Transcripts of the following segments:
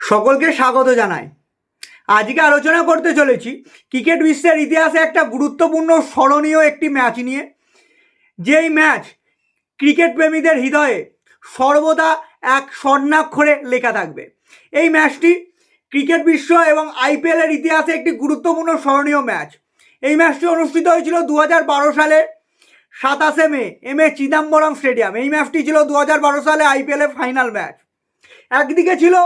সকলকে স্বাগত জানাই। আজকে আলোচনা করতে চলেছি ক্রিকেট বিশ্বের ইতিহাসে একটা গুরুত্বপূর্ণ স্মরণীয় একটি ম্যাচ নিয়ে, যেই ম্যাচ ক্রিকেট প্রেমীদের হৃদয়ে সর্বদা এক স্বর্ণাক্ষরে লেখা থাকবে। এই ম্যাচটি ক্রিকেট বিশ্ব এবং আইপিএলের ইতিহাসে একটি গুরুত্বপূর্ণ স্মরণীয় ম্যাচ। এই ম্যাচটি অনুষ্ঠিত হয়েছিল 2012 সালে 27 মে এম এ চিদাম্বরম স্টেডিয়াম। এই ম্যাচটি ছিল 2012 সালে আইপিএলের ফাইনাল ম্যাচ। একদিকে ছিল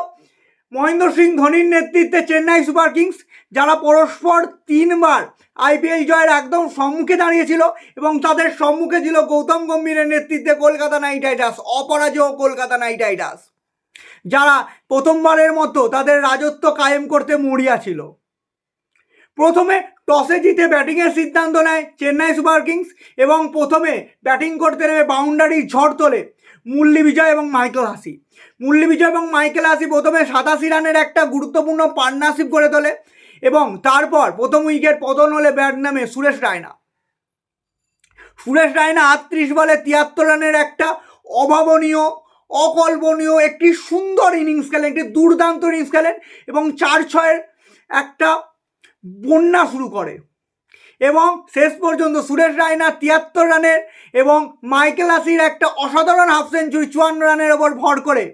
মহেন্দ্র সিং ধোনির নেতৃত্বে চেন্নাই সুপার কিংস, যারা পরস্পর 3বার আইপিএল জয়ের একদম সম্মুখে দাঁড়িয়েছিল, এবং তাদের সম্মুখে ছিল গৌতম গম্ভীরের নেতৃত্বে কলকাতা নাইট রাইডার্স, অপরাজেয় কলকাতা নাইট রাইডার্স, যারা প্রথমবারের মতো তাদের রাজত্ব কায়েম করতে মরিয়া ছিল। প্রথমে টসে জিতে ব্যাটিংয়ের সিদ্ধান্ত নেয় চেন্নাই সুপার কিংস, এবং প্রথমে ব্যাটিং করতে নেমে বাউন্ডারির ঝড় তোলে মুরলী বিজয় এবং মাইকেল হাসি। মুরলী বিজয় এবং মাইকেল হাসি প্রথমে 87 রানের একটা গুরুত্বপূর্ণ পার্টনারশিপ গড়ে তোলে, এবং তারপর প্রথম উইকেট পতন হলে ব্যাট নামে সুরেশ রায়না 38 বলে 73 রানের একটা অভাবনীয়, অকল্পনীয় একটি সুন্দর ইনিংস খেলেন, একটি দুর্দান্ত ইনিংস খেলেন, এবং 4-6 একটা বন্যা শুরু করে। এবং শেষ পর্যন্ত সুরেশ রায়না 73 রানের এবং মাইকেল হাসির একটা অসাধারণ হাফ সেঞ্চুরি 54 রানের ওপর ভর করে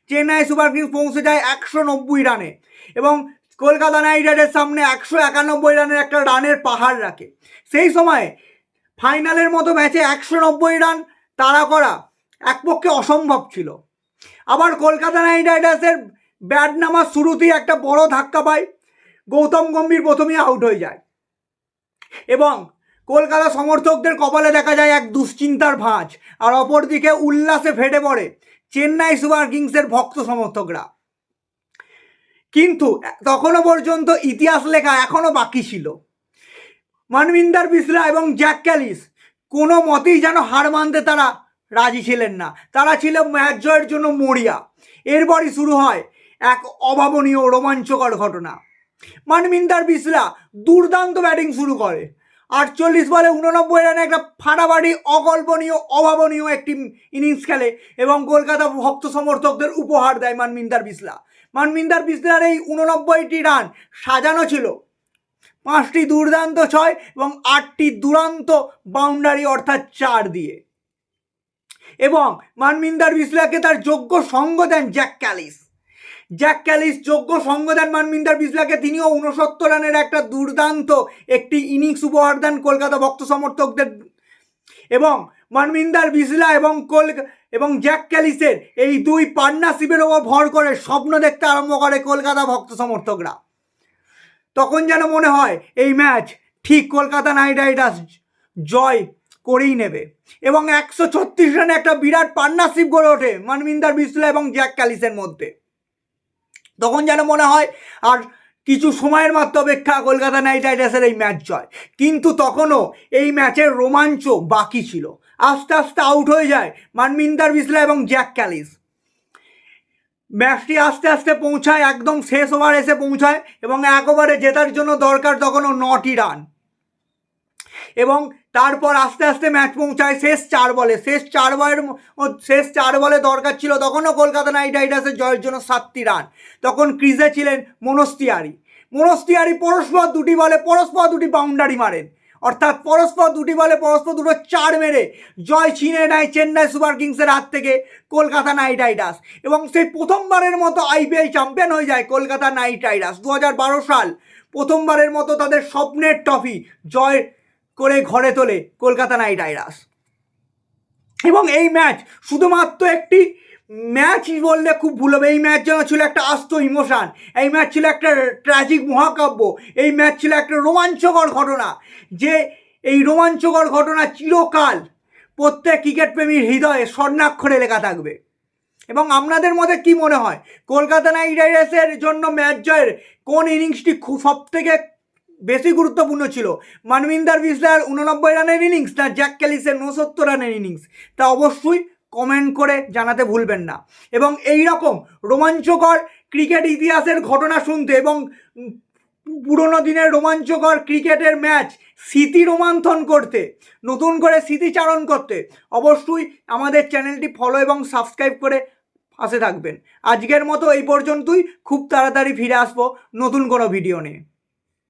চেন্নাই সুপার কিংস পৌঁছে যায় 190 রানে, এবং কলকাতা নাইট রাইডার্সের সামনে 191 রানের একটা রানের পাহাড় রাখে। সেই সময় ফাইনালের মতো ম্যাচে 190 রান তাড়া করা এক পক্ষে অসম্ভব ছিল। আবার কলকাতা নাইট রাইডার্সের ব্যাট নামার শুরুতেই একটা বড় ধাক্কা পায়, গৌতম গম্ভীর প্রথমেই আউট হয়ে যায়, এবং কলকাতা সমর্থকদের কপালে দেখা যায় এক দুশ্চিন্তার ভাঁজ, আর অপরদিকে উল্লাসে ফেটে পড়ে চেন্নাই সুপার কিংসের ভক্ত সমর্থকরা। কিন্তু তখনও পর্যন্ত ইতিহাস লেখা এখনও বাকি ছিল। মনবিন্দর বিসলা এবং জ্যাক ক্যালিস কোনো মতেই যেন হার মানতে তারা রাজি ছিলেন না। তারা ছিল ম্যাচ জয়ের জন্য মরিয়া। এরপরই শুরু হয় এক অভাবনীয় রোমাঞ্চকর ঘটনা। মনবিন্দর বিসলা দুর্দান্ত ব্যাটিং শুরু করে, 48 বলে 89 রানে একটা ফাটাফাটি, অকল্পনীয়, অভাবনীয় একটি ইনিংস খেলে, এবং কলকাতা ভক্ত সমর্থকদের উপহার দেয় মনবিন্দর বিসলা। মনবিন্দর বিসলার এই 89টি রান সাজানো ছিল 5টি দুর্দান্ত 6 এবং 8টি দুরন্ত বাউন্ডারি অর্থাৎ 4 দিয়ে। এবং মনবিন্দর বিসলাকে তার যোগ্য সঙ্গ দেন জ্যাক ক্যালিস যোগ্য সঙ্গ দেন মনবিন্দর বিসলাকে। তিনিও 69 রানের একটা দুর্দান্ত একটি ইনিংস উপহার দেন কলকাতা ভক্ত সমর্থকদের। এবং মনবিন্দর বিসলা এবং জ্যাক ক্যালিসের এই দুই পার্টনারশিপের ওপর ভর করে স্বপ্ন দেখতে আরম্ভ করে কলকাতা ভক্ত সমর্থকরা। তখন যেন মনে হয় এই ম্যাচ ঠিক কলকাতা নাইট রাইডার্স জয় করেই নেবে, এবং 136 রানে একটা বিরাট পার্টনারশিপ গড়ে ওঠে মনবিন্দর বিসলা এবং জ্যাক ক্যালিসের মধ্যে। তখন যেন মনে হয় আর কিছু সময়ের মাত্র অপেক্ষা কলকাতা নাইট রাইডার্সের এই ম্যাচ জয়। কিন্তু তখনও এই ম্যাচের রোমাঞ্চ বাকি ছিল। আস্তে আস্তে আউট হয়ে যায় মনবিন্দর বিসলা এবং জ্যাক ক্যালিস। ম্যাচটি আস্তে আস্তে পৌঁছায়, একদম শেষ ওভার এসে পৌঁছায়, এবং 1 ওভারে জেতার জন্য দরকার তখনও 9টি রান। এবং তারপর আস্তে আস্তে ম্যাচ পৌঁছায় শেষ 4 বলে। শেষ 4 বলে দরকার ছিল তখনও কলকাতা নাইট রাইডার্সের জয়ের জন্য 7টি রান। তখন ক্রিজে ছিলেন মনোজ তিওয়ারি পরস্পর 2টি বলে পরস্পর 2টি বাউন্ডারি মারেন, অর্থাৎ পরস্পর 2টি বলে পরস্পর 2টো 4 মেরে জয় ছিনে নেয় চেন্নাই সুপার কিংসের হাত থেকে কলকাতা নাইট রাইডার্স, এবং সেই প্রথমবারের মতো আইপিএল চ্যাম্পিয়ন হয়ে যায় কলকাতা নাইট রাইডার্স। 2012 সাল প্রথমবারের মতো তাদের স্বপ্নের ট্রফি জয় করে ঘরে তোলে কলকাতা নাইট রাইডার্স। এবং এই ম্যাচ শুধুমাত্র একটি ম্যাচই বললে খুব ভুল হবে। এই ম্যাচ যেন ছিল একটা আস্ত ইমোশন, এই ম্যাচ ছিল একটা ট্র্যাজিক মহাকাব্য, এই ম্যাচ ছিল একটা রোমাঞ্চকর ঘটনা, যে এই রোমাঞ্চকর ঘটনা চিরকাল প্রত্যেক ক্রিকেট প্রেমীর হৃদয়ে স্বর্ণাক্ষরে লেখা থাকবে। এবং আপনাদের মধ্যে কি মনে হয় কলকাতা নাইট রাইডার্সের জন্য ম্যাচ জয়ের কোন ইনিংসটি সব থেকে বেশি গুরুত্বপূর্ণ ছিল? মনবিন্দর বিসলার 89 রানের ইনিংস না জ্যাক ক্যালিসের 69 রানের ইনিংস? তা অবশ্যই কমেন্ট করে জানাতে ভুলবেন না। এবং এই রকম রোমাঞ্চকর ক্রিকেট ইতিহাসের ঘটনা শুনতে এবং পুরনো দিনের রোমাঞ্চকর ক্রিকেটের ম্যাচ স্মৃতি রোমন্থন করতে, নতুন করে স্মৃতিচারণ করতে অবশ্যই আমাদের চ্যানেলটি ফলো এবং সাবস্ক্রাইব করে পাশে থাকবেন। আজকের মতো এই পর্যন্তই, খুব তাড়াতাড়ি ফিরে আসবো নতুন কোনো ভিডিও নিয়ে।